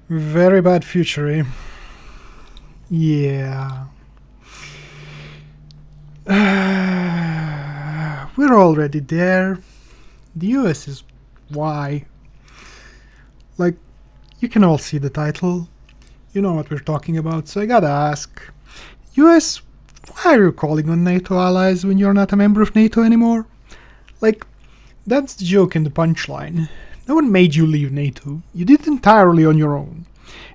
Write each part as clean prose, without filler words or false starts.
Very bad future, eh? Yeah. We're already there. The US is why. Like, you can all see the title. You know what we're talking about, so I gotta ask. US, why are you calling on NATO allies when you're not a member of NATO anymore? Like, that's the joke and the punchline. No one made you leave NATO. You did it entirely on your own.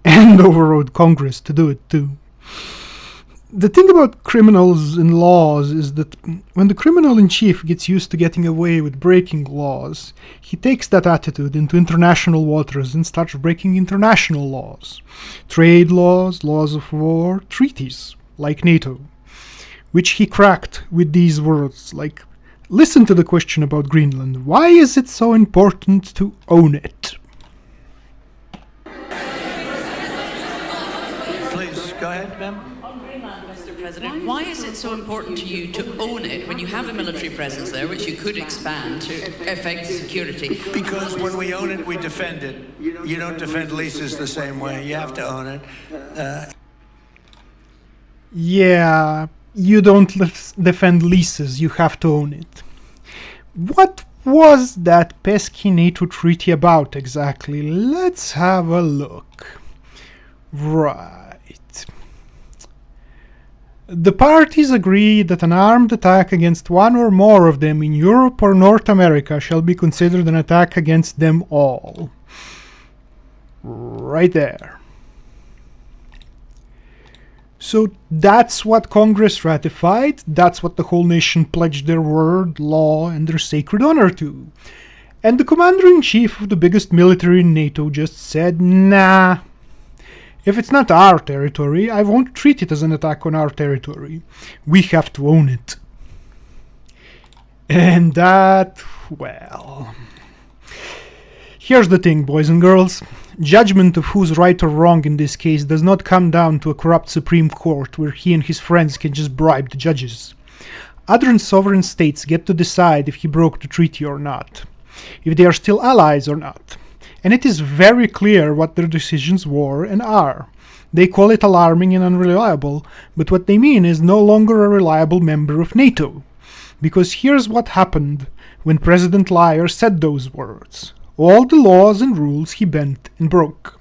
And overrode Congress to do it too. The thing about criminals and laws is that when the criminal in chief gets used to getting away with breaking laws, he takes that attitude into international waters and starts breaking international laws. Trade laws, laws of war, treaties, like NATO, which he cracked with these words like, listen to the question about Greenland. Why is it so important to own it? Please, go ahead, ma'am. Mr. President, why is it so important to you to own it when you have a military presence there, which you could expand to affect security? Because when we own it, we defend it. You don't defend leases the same way. You have to own it. Yeah, you don't defend leases, you have to own it. What was that pesky NATO treaty about exactly? Let's have a look. Right. The parties agree that an armed attack against one or more of them in Europe or North America shall be considered an attack against them all. Right there. So that's what Congress ratified, that's what the whole nation pledged their word, law, and their sacred honor to. And the commander-in-chief of the biggest military in NATO just said, nah. If it's not our territory, I won't treat it as an attack on our territory. We have to own it. And that, well... Here's the thing, boys and girls. Judgment of who's right or wrong in this case does not come down to a corrupt Supreme Court where he and his friends can just bribe the judges. Other sovereign states get to decide if he broke the treaty or not, if they are still allies or not. And it is very clear what their decisions were and are. They call it alarming and unreliable, but what they mean is no longer a reliable member of NATO. Because here's what happened when President Liar said those words. All the laws and rules he bent and broke.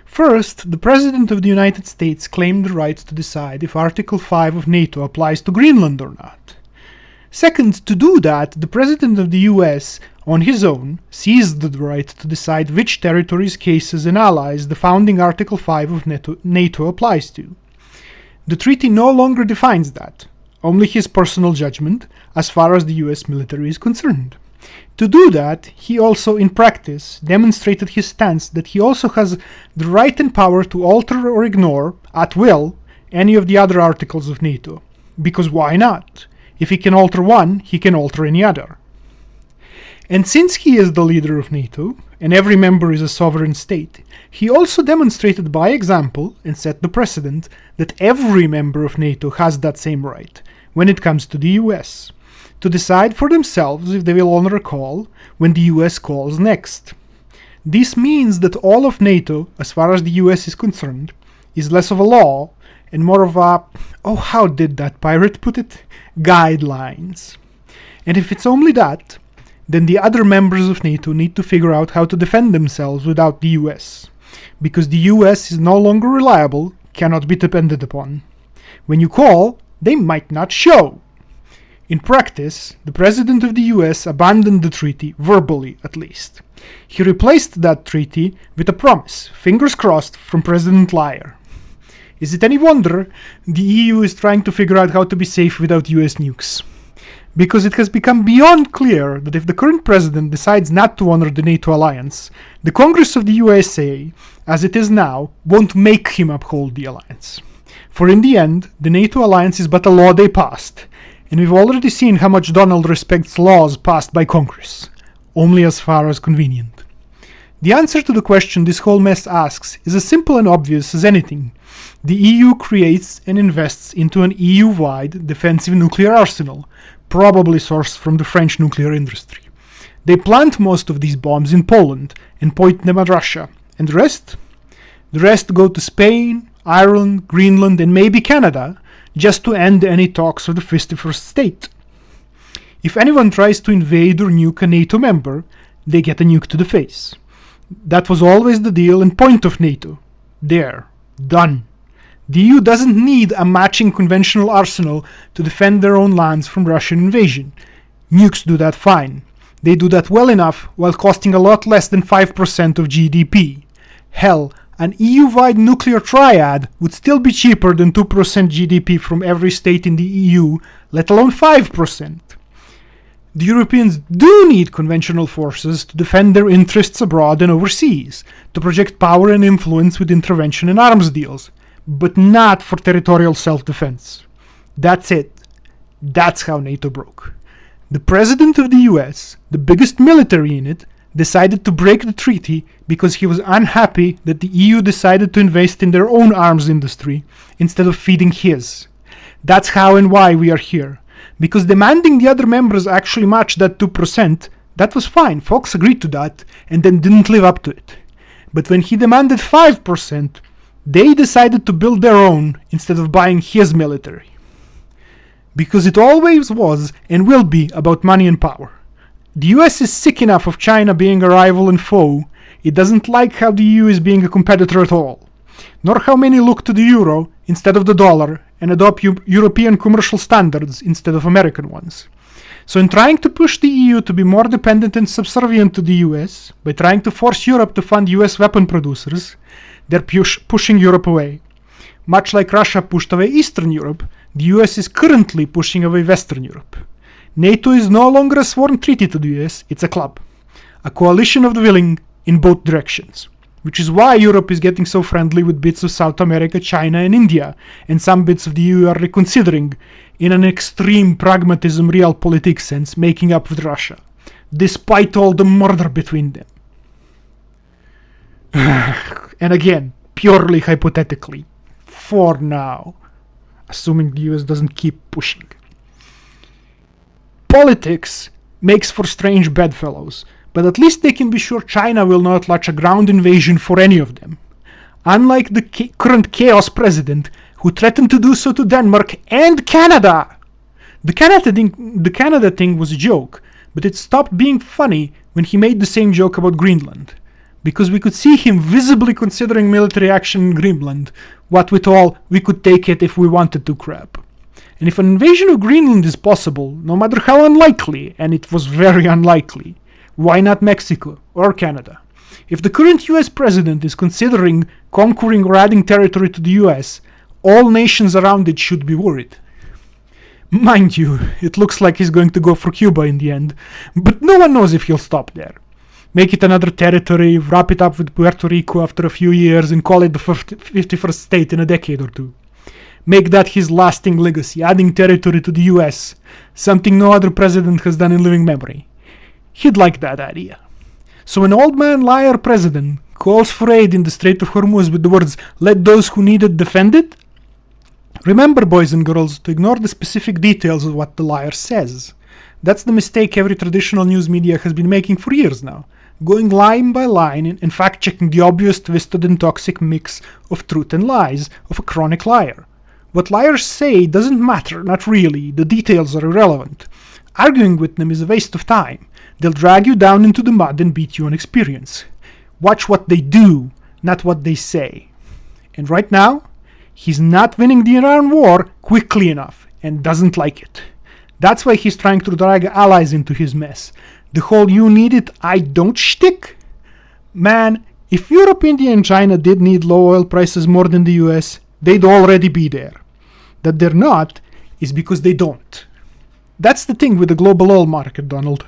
First, the President of the United States claimed the right to decide if Article 5 of NATO applies to Greenland or not. Second, to do that, the President of the US, on his own, seized the right to decide which territories, cases, and allies the founding Article 5 of NATO applies to. The treaty no longer defines that, only his personal judgment, as far as the US military is concerned. To do that, he also, in practice, demonstrated his stance that he also has the right and power to alter or ignore, at will, any of the other articles of NATO. Because why not? If he can alter one, he can alter any other. And since he is the leader of NATO, and every member is a sovereign state, he also demonstrated by example and set the precedent that every member of NATO has that same right, when it comes to the US, to decide for themselves if they will honor a call when the US calls next. This means that all of NATO, as far as the US is concerned, is less of a law and more of a, oh, how did that pirate put it? Guidelines. And if it's only that, then the other members of NATO need to figure out how to defend themselves without the US. Because the US is no longer reliable, cannot be depended upon. When you call, they might not show. In practice, the President of the US abandoned the treaty, verbally at least. He replaced that treaty with a promise, fingers crossed, from President Liar. Is it any wonder the EU is trying to figure out how to be safe without US nukes? Because it has become beyond clear that if the current president decides not to honor the NATO alliance, the Congress of the USA, as it is now, won't make him uphold the alliance. For in the end, the NATO alliance is but a law they passed, and we've already seen how much Donald respects laws passed by Congress, only as far as convenient. The answer to the question this whole mess asks is as simple and obvious as anything. The EU creates and invests into an EU-wide defensive nuclear arsenal, probably sourced from the French nuclear industry. They plant most of these bombs in Poland and point them at Russia, and the rest? The rest go to Spain, Ireland, Greenland, and maybe Canada, just to end any talks of the 51st state. If anyone tries to invade or nuke a NATO member, they get a nuke to the face. That was always the deal and point of NATO. There. Done. The EU doesn't need a matching conventional arsenal to defend their own lands from Russian invasion. Nukes do that fine. They do that well enough while costing a lot less than 5% of GDP. Hell, an EU-wide nuclear triad would still be cheaper than 2% GDP from every state in the EU, let alone 5%. The Europeans do need conventional forces to defend their interests abroad and overseas, to project power and influence with intervention and arms deals, but not for territorial self-defense. That's it. That's how NATO broke. The president of the US, the biggest military in it, decided to break the treaty because he was unhappy that the EU decided to invest in their own arms industry instead of feeding his. That's how and why we are here. Because demanding the other members actually match that 2%, that was fine, folks agreed to that, and then didn't live up to it. But when he demanded 5%, they decided to build their own instead of buying his military. Because it always was and will be about money and power. The US is sick enough of China being a rival and foe, it doesn't like how the EU is being a competitor at all, nor how many look to the euro instead of the dollar and adopt European commercial standards instead of American ones. So in trying to push the EU to be more dependent and subservient to the US, by trying to force Europe to fund US weapon producers, they're pushing Europe away. Much like Russia pushed away Eastern Europe, the US is currently pushing away Western Europe. NATO is no longer a sworn treaty to the US, it's a club. A coalition of the willing in both directions. Which is why Europe is getting so friendly with bits of South America, China and India, and some bits of the EU are reconsidering, in an extreme pragmatism realpolitik sense, making up with Russia, despite all the murder between them. And again, purely hypothetically, for now, assuming the US doesn't keep pushing. Politics makes for strange bedfellows, but at least they can be sure China will not launch a ground invasion for any of them. Unlike the current chaos president, who threatened to do so to Denmark and Canada! The Canada thing was a joke, but it stopped being funny when he made the same joke about Greenland. Because we could see him visibly considering military action in Greenland, what with all, we could take it if we wanted to crap. And if an invasion of Greenland is possible, no matter how unlikely, and it was very unlikely, why not Mexico or Canada? If the current US president is considering conquering or adding territory to the US, all nations around it should be worried. Mind you, it looks like he's going to go for Cuba in the end, but no one knows if he'll stop there. Make it another territory, wrap it up with Puerto Rico after a few years and call it the 51st state in a decade or two. Make that his lasting legacy, adding territory to the US, something no other president has done in living memory. He'd like that idea. So an old man liar president calls for aid in the Strait of Hormuz with the words, "Let those who need it defend it"? Remember, boys and girls, to ignore the specific details of what the liar says. That's the mistake every traditional news media has been making for years now, going line by line and fact-checking the obvious twisted and toxic mix of truth and lies of a chronic liar. What liars say doesn't matter, not really, the details are irrelevant. Arguing with them is a waste of time. They'll drag you down into the mud and beat you on experience. Watch what they do, not what they say. And right now, he's not winning the Iran war quickly enough and doesn't like it. That's why he's trying to drag allies into his mess. The whole "you need it, I don't" shtick? Man, if Europe, India and China did need low oil prices more than the US, they'd already be there. That they're not is because they don't. That's the thing with the global oil market, Donald.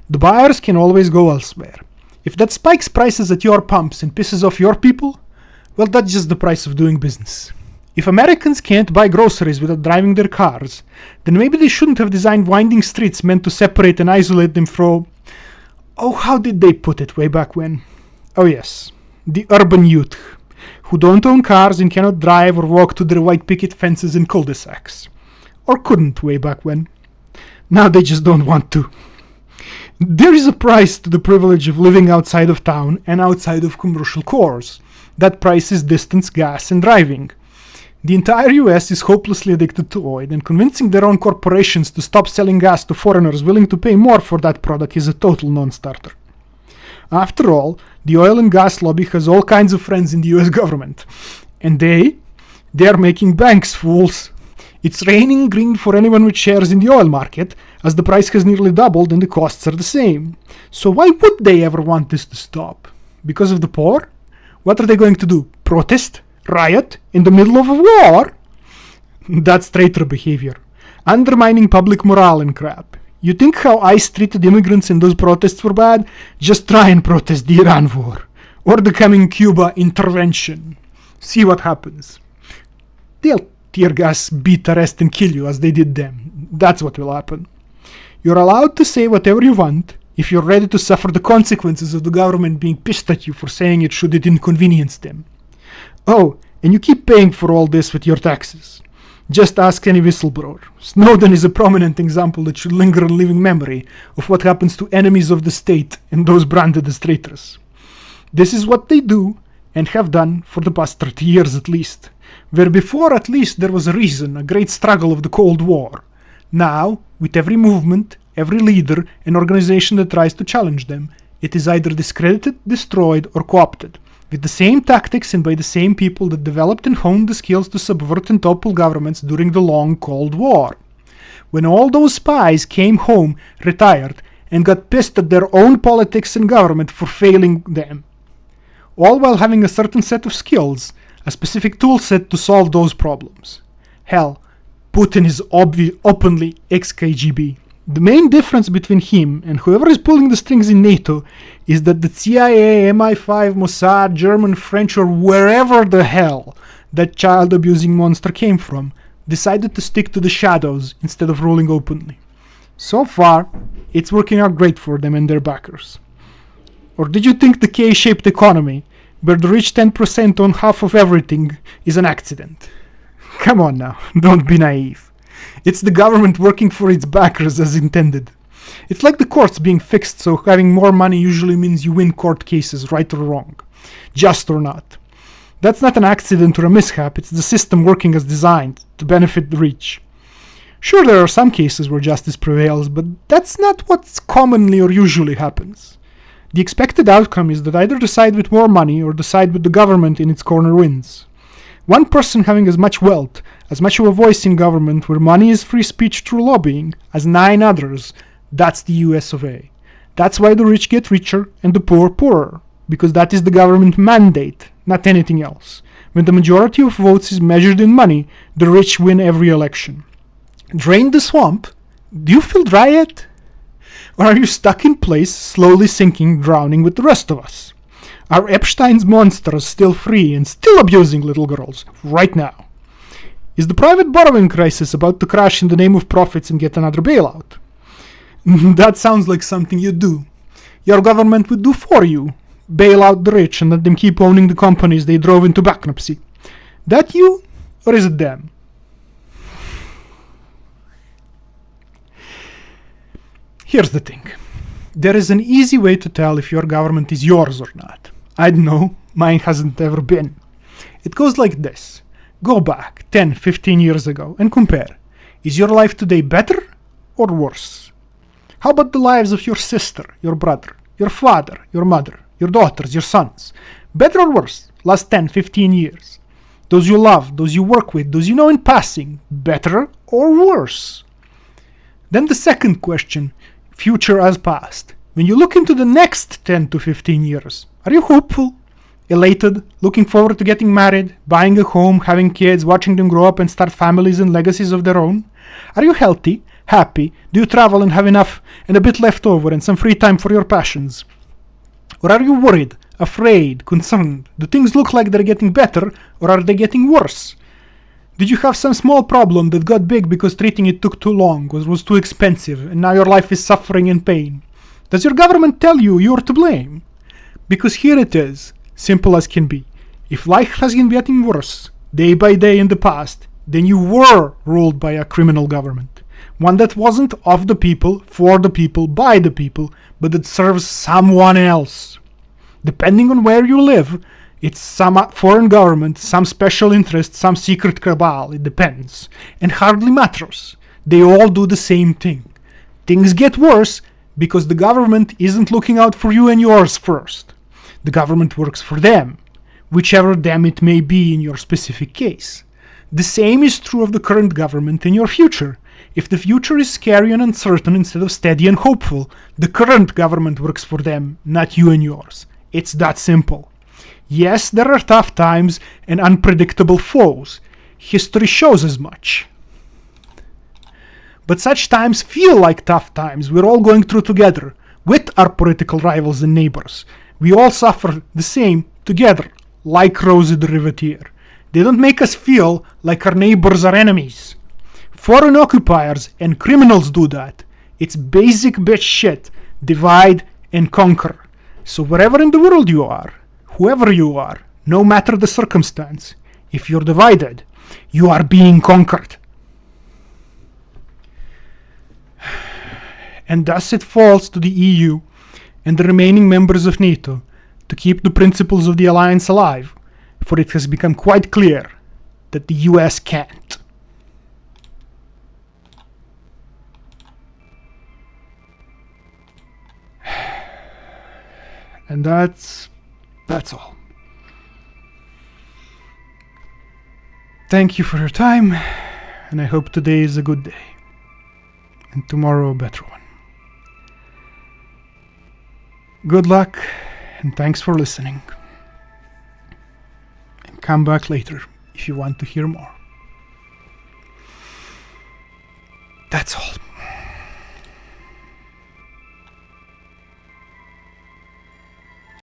The buyers can always go elsewhere. If that spikes prices at your pumps and pisses off your people, well, that's just the price of doing business. If Americans can't buy groceries without driving their cars, then maybe they shouldn't have designed winding streets meant to separate and isolate them from... Oh, how did they put it way back when? Oh yes, the urban youth, who don't own cars and cannot drive or walk to their white picket fences and cul-de-sacs. Or couldn't way back when. Now they just don't want to. There is a price to the privilege of living outside of town and outside of commercial cores. That price is distance, gas, and driving. The entire US is hopelessly addicted to oil, and convincing their own corporations to stop selling gas to foreigners willing to pay more for that product is a total non-starter. After all, the oil and gas lobby has all kinds of friends in the US government, and they are making banks fools. It's raining green for anyone with shares in the oil market, as the price has nearly doubled and the costs are the same. So why would they ever want this to stop? Because of the poor? What are they going to do? Protest? Riot? In the middle of a war? That's traitor behavior. Undermining public morale and crap. You think how ICE treated immigrants in those protests were bad? Just try and protest the Iran war. Or the coming Cuba intervention. See what happens. They'll tear gas, beat, arrest, and kill you as they did them. That's what will happen. You're allowed to say whatever you want if you're ready to suffer the consequences of the government being pissed at you for saying it should it inconvenience them. Oh, and you keep paying for all this with your taxes. Just ask any whistleblower. Snowden is a prominent example that should linger in living memory of what happens to enemies of the state and those branded as traitors. This is what they do and have done for the past 30 years at least. Where before at least there was a reason, a great struggle of the Cold War. Now, with every movement, every leader and organization that tries to challenge them, it is either discredited, destroyed, or co-opted, with the same tactics and by the same people that developed and honed the skills to subvert and topple governments during the long Cold War. When all those spies came home, retired, and got pissed at their own politics and government for failing them. All while having a certain set of skills, a specific tool set to solve those problems. Hell, Putin is openly ex-KGB. The main difference between him and whoever is pulling the strings in NATO is that the CIA, MI5, Mossad, German, French, or wherever the hell that child-abusing monster came from, decided to stick to the shadows instead of ruling openly. So far, it's working out great for them and their backers. Or did you think the K-shaped economy, where the rich 10% own half of everything, is an accident? Come on now, don't be naive. It's the government working for its backers as intended. It's like the courts being fixed, so having more money usually means you win court cases, right or wrong. Just or not. That's not an accident or a mishap, it's the system working as designed, to benefit the rich. Sure, there are some cases where justice prevails, but that's not what commonly or usually happens. The expected outcome is that either the side with more money or the side with the government in its corner wins. One person having as much wealth, as much of a voice in government where money is free speech through lobbying, as 9 others, that's the US of A. That's why the rich get richer and the poor poorer, because that is the government mandate, not anything else. When the majority of votes is measured in money, the rich win every election. Drain the swamp? Do you feel dry yet? Or are you stuck in place, slowly sinking, drowning with the rest of us? Are Epstein's monsters still free and still abusing little girls, right now? Is the private borrowing crisis about to crash in the name of profits and get another bailout? That sounds like something you'd do. Your government would do for you. Bail out the rich and let them keep owning the companies they drove into bankruptcy. That you, or is it them? Here's the thing. There is an easy way to tell if your government is yours or not. I don't know, mine hasn't ever been. It goes like this. Go back 10, 15 years ago and compare. Is your life today better or worse? How about the lives of your sister, your brother, your father, your mother, your daughters, your sons? Better or worse? Last 10, 15 years. Those you love, those you work with, those you know in passing. Better or worse? Then the second question, future as past. When you look into the next 10 to 15 years, are you hopeful, elated, looking forward to getting married, buying a home, having kids, watching them grow up and start families and legacies of their own? Are you healthy, happy, do you travel and have enough and a bit left over and some free time for your passions? Or are you worried, afraid, concerned? Do things look like they're getting better or are they getting worse? Did you have some small problem that got big because treating it took too long, was too expensive, and now your life is suffering and pain? Does your government tell you you're to blame? Because here it is, simple as can be. If life has been getting worse, day by day in the past, then you were ruled by a criminal government. One that wasn't of the people, for the people, by the people, but that serves someone else. Depending on where you live, it's some foreign government, some special interest, some secret cabal, it depends. And hardly matters. They all do the same thing. Things get worse because the government isn't looking out for you and yours first. The government works for them, whichever them it may be in your specific case. The same is true of the current government in your future. If the future is scary and uncertain instead of steady and hopeful, the current government works for them, not you and yours. It's that simple. Yes, there are tough times and unpredictable foes. History shows as much. But such times feel like tough times we're all going through together, with our political rivals and neighbors. We all suffer the same together, like Rosie the Riveteer. They don't make us feel like our neighbors are enemies. Foreign occupiers and criminals do that. It's basic bitch shit. Divide and conquer. So wherever in the world you are, whoever you are, no matter the circumstance, if you're divided, you are being conquered. And thus it falls to the EU and the remaining members of NATO to keep the principles of the alliance alive, for it has become quite clear that the US can't. And that's all. Thank you for your time, and I hope today is a good day, and tomorrow a better one. Good luck, and thanks for listening. And come back later if you want to hear more. That's all.